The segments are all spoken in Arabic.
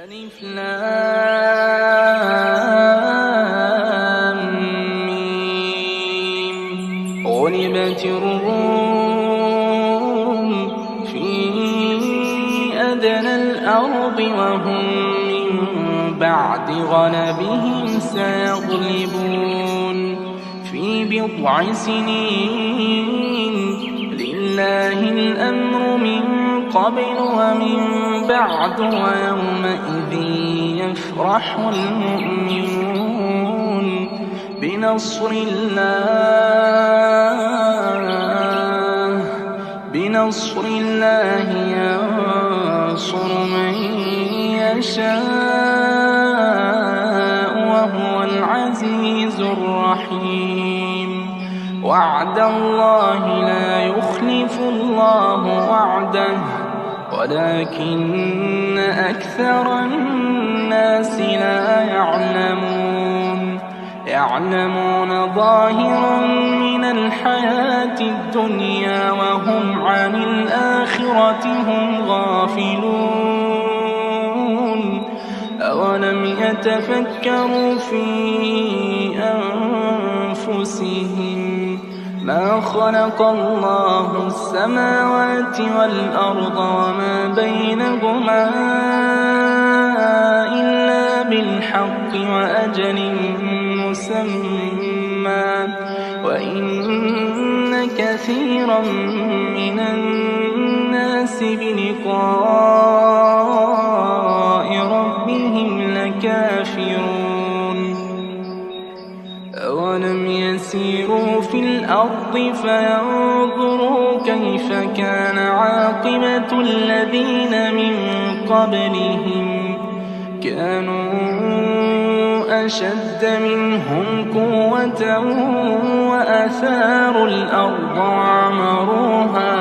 ألف لام ميم. غلبت الروم في أدنى الأرض وهم من بعد غلبهم سيغلبون في بضع سنين. لله الأمر من قبل ومن بعد ويومئذ يفرح المؤمنون بنصر الله ينصر من يشاء وهو العزيز الرحيم. وعد الله لا يخلف الله وعده ولكن أكثر الناس لا يعلمون ظاهرا من الحياة الدنيا وهم عن الآخرة هم غافلون. أولم يتفكروا في أنفسهم ما خلق الله السماوات والأرض وما بينهما إلا بالحق وأجل مسمى وإن كثيرا من الناس بلقاء ربهم لكافرون. أولم يسيروا في الأرض فينظروا كيف كان عاقبة الذين من قبلهم كانوا أشد منهم قوة وأثاروا الأرض وعمروها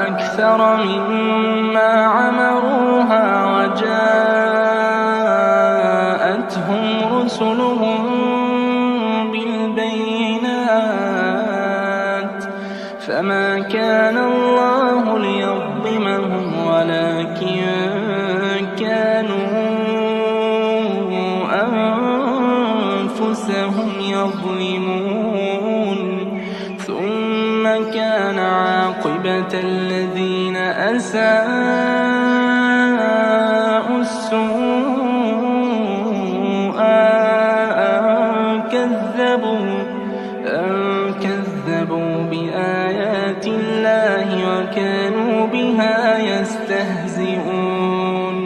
أكثر مما عمروها وجاءتهم رسلهم بالبينات فما كان الله ليظلمهم ولكن كانوا أنفسهم يظلمون. ثم كان عاقبة الذين أساءوا السوء أن كذبوا بآيات الله وكانوا بها يستهزئون.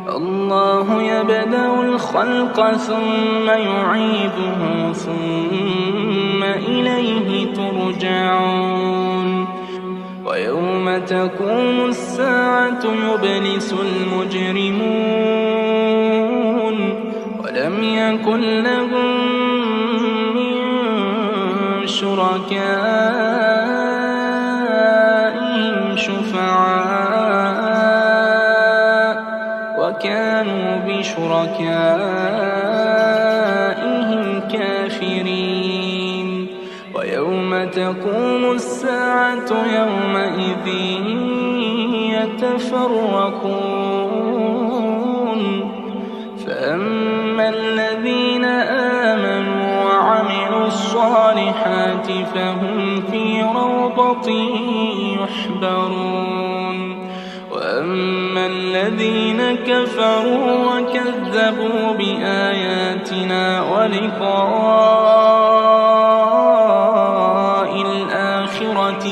الله يبدأ الخلق ثم يعيده ثم إليه ترجعون. ويوم تقوم الساعة يبلس المجرمون ولم يكن لهم من شركائهم شفعاء وكانوا بشركائهم كافرين. ويوم تقوم الساعة يومئذ يتفرقون فأما الذين آمنوا وعملوا الصالحات فهم في روضة يحبرون. وأما الذين كفروا وكذبوا بآياتنا ولقاء الآخرة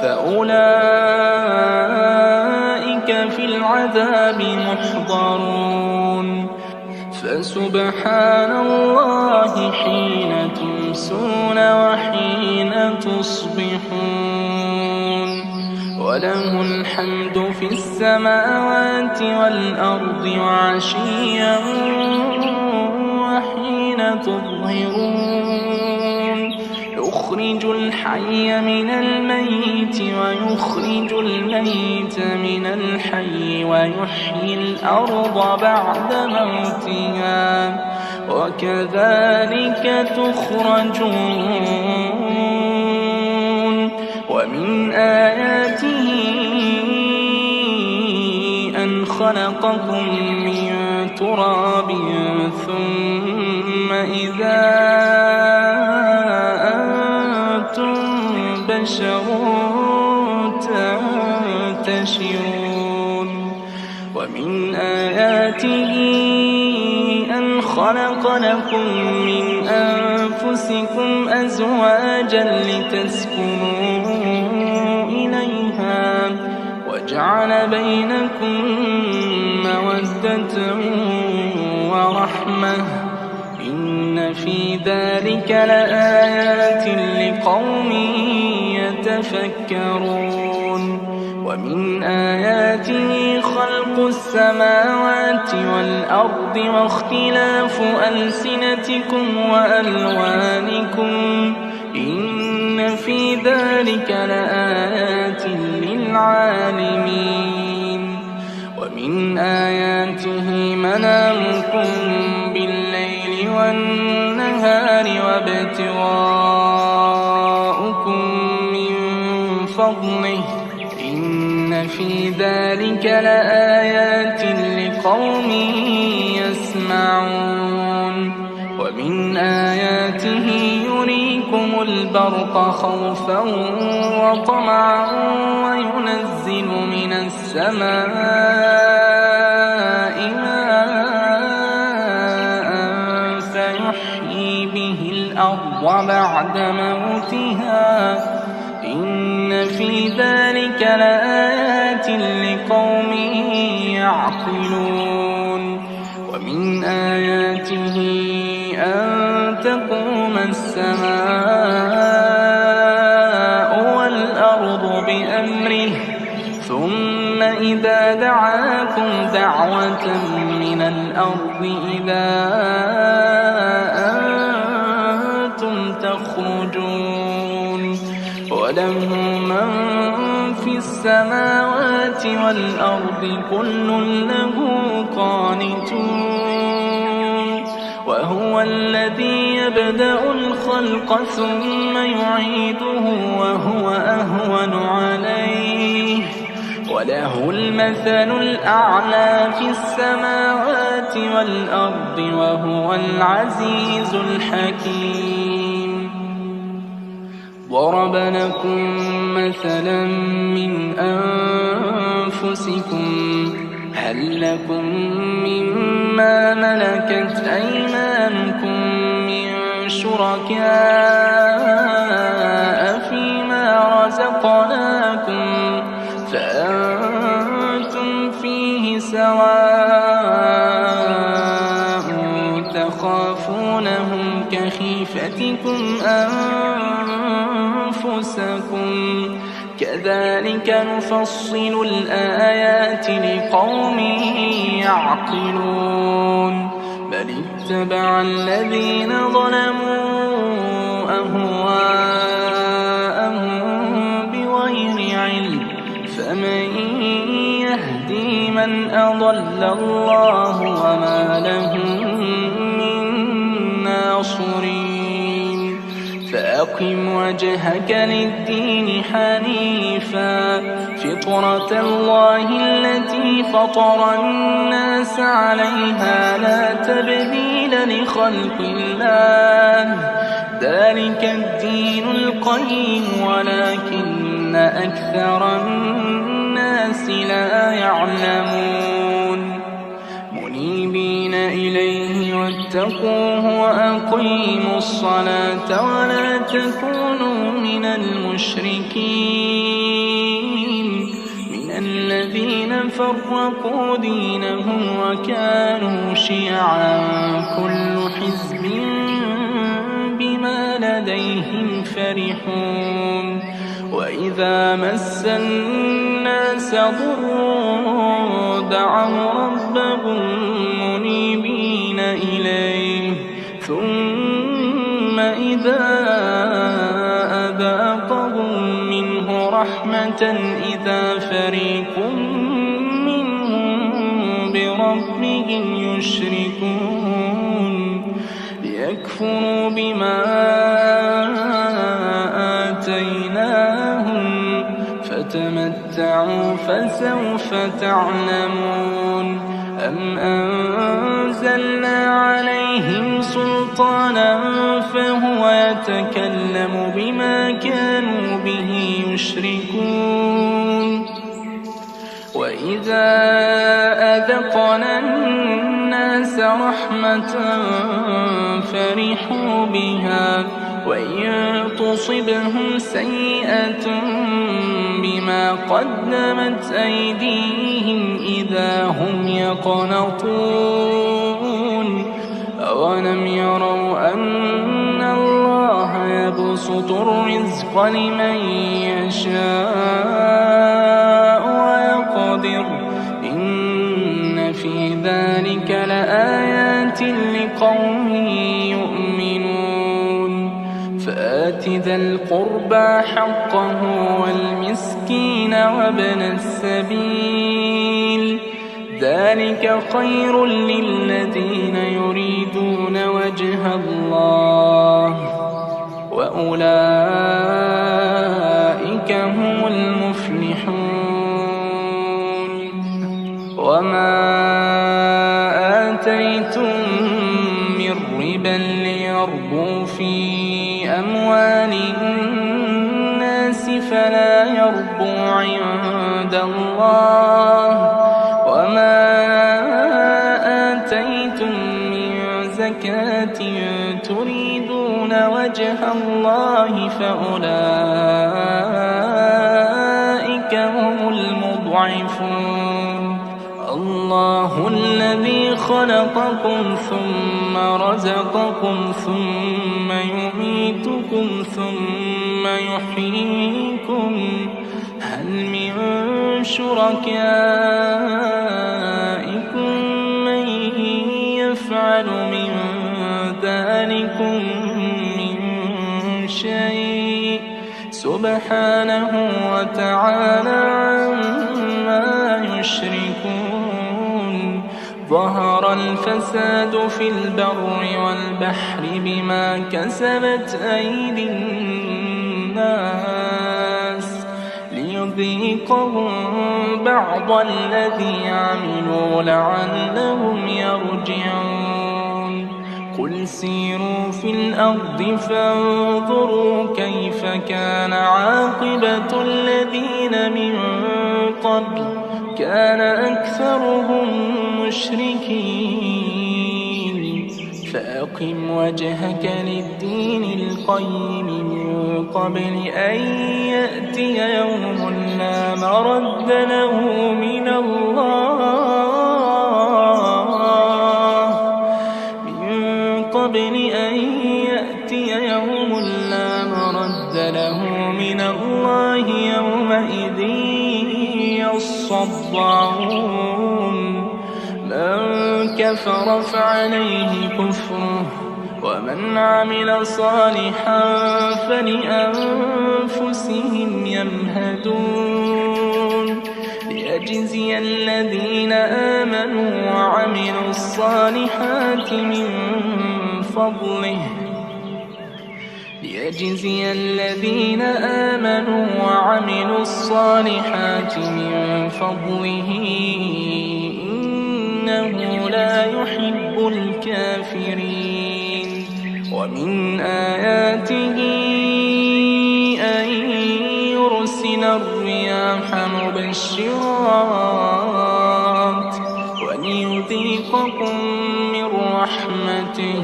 فأولئك في العذاب محضرون. فسبحان الله حين تمسون وحين تصبحون وله الحمد في السماوات والأرض وعشيا وحين تظهرون. يخرج الحي من الميت ويخرج الميت من الحي ويحيي الأرض بعد موتها وكذلك تخرجون. ومن آياته أن خلقكم من تراب ثم إذا أنتم بشر تنتشرون ومن آياته أن خلق لكم من أنفسكم أزواجا لتسكنوا إليها وجعل بينكم مودة ورحمة إن في ذلك لآيات لقوم يتفكرون ومن آياته خلق السماوات والأرض واختلاف ألسنتكم وألوانكم إن في ذلك لآيات للعالمين ومن آياته منامكم بالليل والنهار وابتغاؤكم من فضله إن في ذلك لآيات لقوم يسمعون ومن آياته يريكم البرق خوفا وطمعا وينزل من السماء ماء فيحيي به الأرض بعد موتها إن في ذلك لآيات لقوم يعقلون ومن آياته أن تقوم السماء والأرض بأمره ثم إذا دعاكم دعوة من الأرض إذا أنتم تخرجون وله من في السماوات والأرض كل له قانتون وهو الذي يبدأ الخلق ثم يعيده وهو أهون عليه وله المثل الأعلى في السماوات والأرض وهو العزيز الحكيم ضرب لكم مثلا من أنفسكم هل لكم مما ملكت أيمانكم من شركاء فيما رزقناكم فأنتم فيه سواء تخافونهم كخيفتكم أنفسكم كذلك نفصل الآيات لقوم يعقلون بل اتبع الذين ظلموا أهواءهم بغير علم فمن يهدي من أضل الله وما لهم من ناصرين فأقم وجهك للدين حنيفا فطرة الله التي فطر الناس عليها لا تبديل لخلق الله ذلك الدين القيم ولكن أكثر الناس لا يعلمون منيبين إليه واتقوه وأقيموا الصلاة ولا تكونوا من المشركين من الذين فرقوا دينهم وكانوا شيعا كل حزب بما لديهم فرحون وإذا مس الناس ضر دعوا ربهم منيبين إليه ثم إذا أذاقهم منه رحمة إذا فريق منهم بربهم يشركون ليكفروا بما آتيناهم اتَّبَعُوا فَسَوْفَ تَعْلَمُونَ أَمْ أَنزَلْنَا عَلَيْهِمْ سُلْطَانًا فَهُوَ يَتَكَلَّمُ بِمَا كَانُوا بِهِ يُشْرِكُونَ وَإِذَا أَذَقْنَا النَّاسَ رَحْمَةً فَرِحُوا بِهَا وَإِن تُصِبْهُمْ سَيِّئَةٌ بِمَا قَدَّمَتْ أَيْدِيهِمْ إِذَا هُمْ يَقْنَطُونَ أَوَلَمْ يَرَوْا أَنَّ اللَّهَ يَبْسُطُ الرِّزْقَ لِمَن يَشَاءُ وَيَقْدِرُ إِنَّ فِي ذَلِكَ لَآيَاتٍ لِقَوْمٍ يُؤْمِنُونَ فَآتِ ذَا الْقُرْبَىٰ حَقَّهُ وَالْمِسْكِينَ وَابْنَ السَّبِيلِ ذَلِكَ خَيْرٌ لِّلَّذِينَ يُرِيدُونَ وَجْهَ اللَّهِ وَأُولَٰئِكَ هُمُ الْمُفْلِحُونَ وَمَا آتَيْتُم مِّن رِّبًا لِّيَرْبُو فِي أَمْوَالِ النَّاسِ فَلَا يَرْبُو عِندَ اللَّهِ وَمَا آتَيْتُم مِّن زَكَاةٍ تُرِيدُونَ وَجْهَ اللَّهِ فَأُولَٰئِكَ هُمُ الْمُضْعِفُونَ اللَّهُ الَّذِي خَلَقَكُمْ ثُمَّ رَزَقَكُمْ ثُمَّ يُمِيتُكُمْ ثُمَّ يُحْيِيكُمْ هَلْ مِن شُرَكَائِكُم مَّن يَفْعَلُ مِن ذَٰلِكُم مِّن شَيْءٍ سُبْحَانَهُ وَتَعَالَىٰ عَمَّا يُشْرِكُونَ ظَهَرَ الْفَسَادُ فِي الْبَرِّ وَالْبَحْرِ بِمَا كَسَبَتْ أَيْدِي النَّاسِ لِيُذِيقَهُم بَعْضَ الَّذِي عَمِلُوا لَعَلَّهُمْ يَرْجِعُونَ قُلْ سِيرُوا فِي الْأَرْضِ فَانظُرُوا كَيْفَ كَانَ عَاقِبَةُ الَّذِينَ مِن قَبْلُ كَانَ أَكْثَرُهُم مُّشْرِكِينَ فَأَقِمْ وَجْهَكَ لِلدِّينِ الْقَيِّمِ مِن قَبْلِ أَن يَأْتِيَ يَوْمٌ لَّا مَرَدَّ لَهُ مِنَ اللَّهِ قبل أن يأتي يوم لا مرد له من الله يومئذ يصدعون من كفر فعليه كفره ومن عمل صالحا فلأنفسهم يمهدون ليجزي الذين آمنوا وعملوا الصالحات من فضله ليجزي الذين آمنوا وعملوا الصالحات من فضله إنه لا يحب الكافرين ومن آياته أن يرسل الرياح مبشرات وليذيقكم من رحمته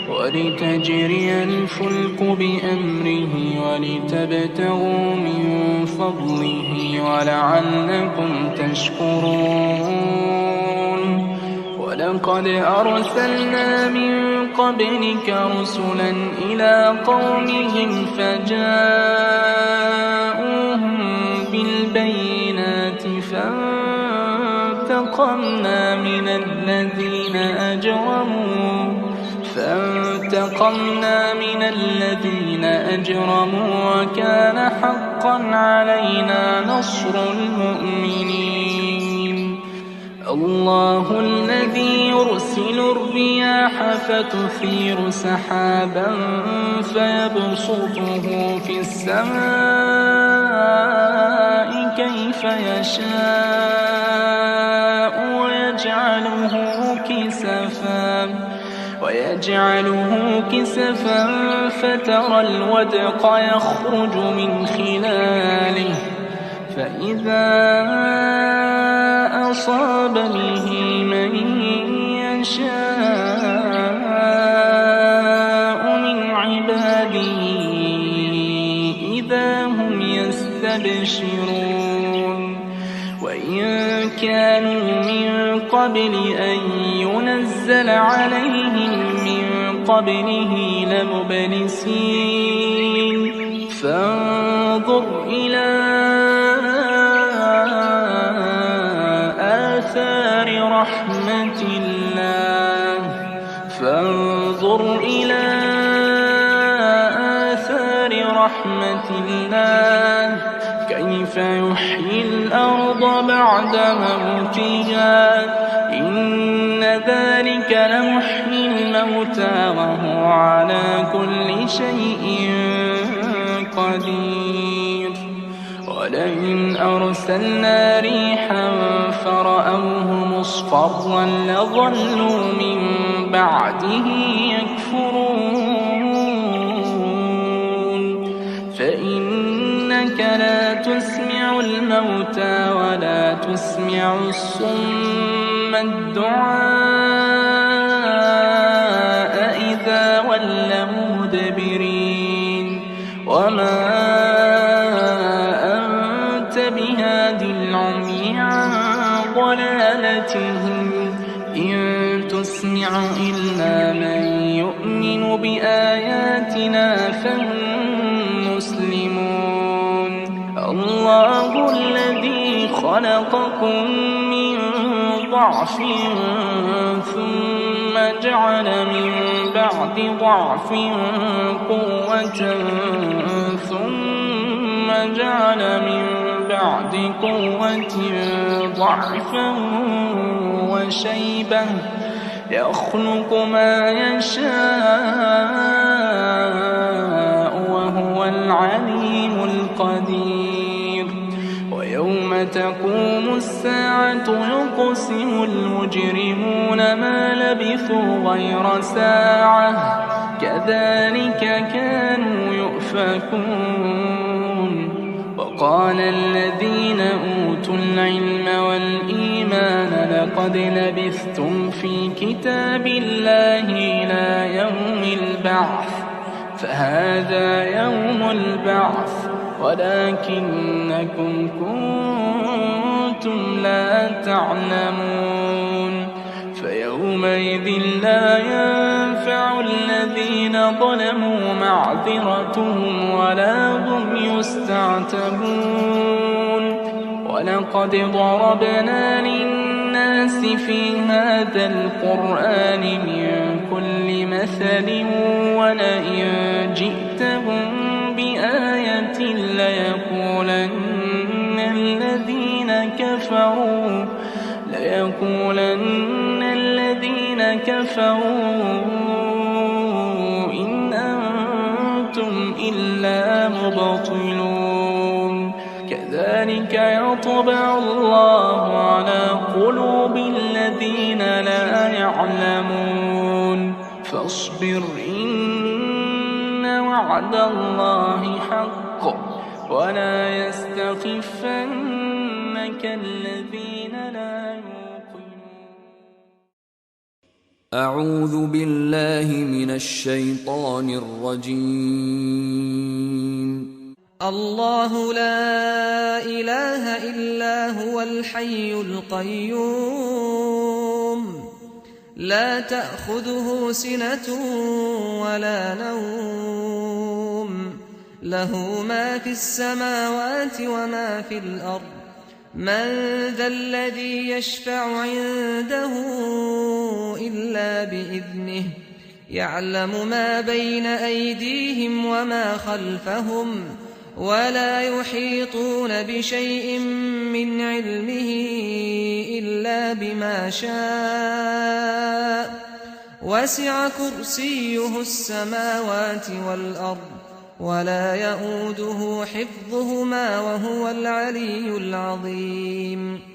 ولتجري الفلك بأمره ولتبتغوا من فضله ولعلكم تشكرون ولقد أرسلنا من قبلك رسلا إلى قومهم فجاءوهم بالبينات فانتقمنا من الذين أجرموا وكان حقا علينا نصر المؤمنين الله الذي يرسل الرياح فتثير سحابا فيبسطه في السماء كيف يشاء ويجعله كسفا فترى الودق يخرج من خلاله فإذا أصاب به من يشاء من عباده إذا هم يستبشرون وإن كانوا من قبل أن ينزل عليهم من قبله لمبلسين فانظر إلى آثار رحمة الله كيف يحيي الأرض بعد موتها إن ذلك لمحيي الموتى وهو على كل شيء قدير ولئن أرسلنا ريحا فرأوه مصفرا لظلوا من بعده يكفرون فإنك لا تسمع الموتى ولا تسمع الصم الدعاء إذا ولوا مدبرين وما أنت بهاد العمي عن ضلالتهم إن تسمع إلا من يؤمن بآياتنا فهم مسلمون الله الذي خلقكم من ضعف ثم جعل من بعد ضعف قوة ثم جعل من بعد قوة ضعفا وشيبة يخلق ما يشاء وهو العليم القدير ويوم تقوم الساعة يقسم المجرمون ما لبثوا غير ساعة كذلك كانوا يؤفكون وقال الذين أوتوا العلم والإيمان لقد لبثتم في كتاب الله إلى يوم البعث فهذا يوم البعث ولكنكم كنتم لا تعلمون فيومئذ لا ينفع الذين ظلموا معذرتهم ولا هم يستعتبون ولقد ضربنا للناس في هذا القرآن من كل مثل ولئن جئتهم بآية ليقولن الذين كفروا إن أنتم إلا مبطلون كذلك يطبع الله على قلوب الذين لا يعلمون فاصبر إن وعد الله حق ولا يستخفنك الذين لا يوقنون. أعوذ بالله من الشيطان الرجيم. الله لا إله إلا هو الحي القيوم لا تأخذه سنة ولا نوم له ما في السماوات وما في الأرض من ذا الذي يشفع عنده إلا بإذنه يعلم ما بين أيديهم وما خلفهم ولا يحيطون بشيء من علمه إلا بما شاء وسع كرسيه السماوات والأرض ولا يؤوده حفظهما وهو العلي العظيم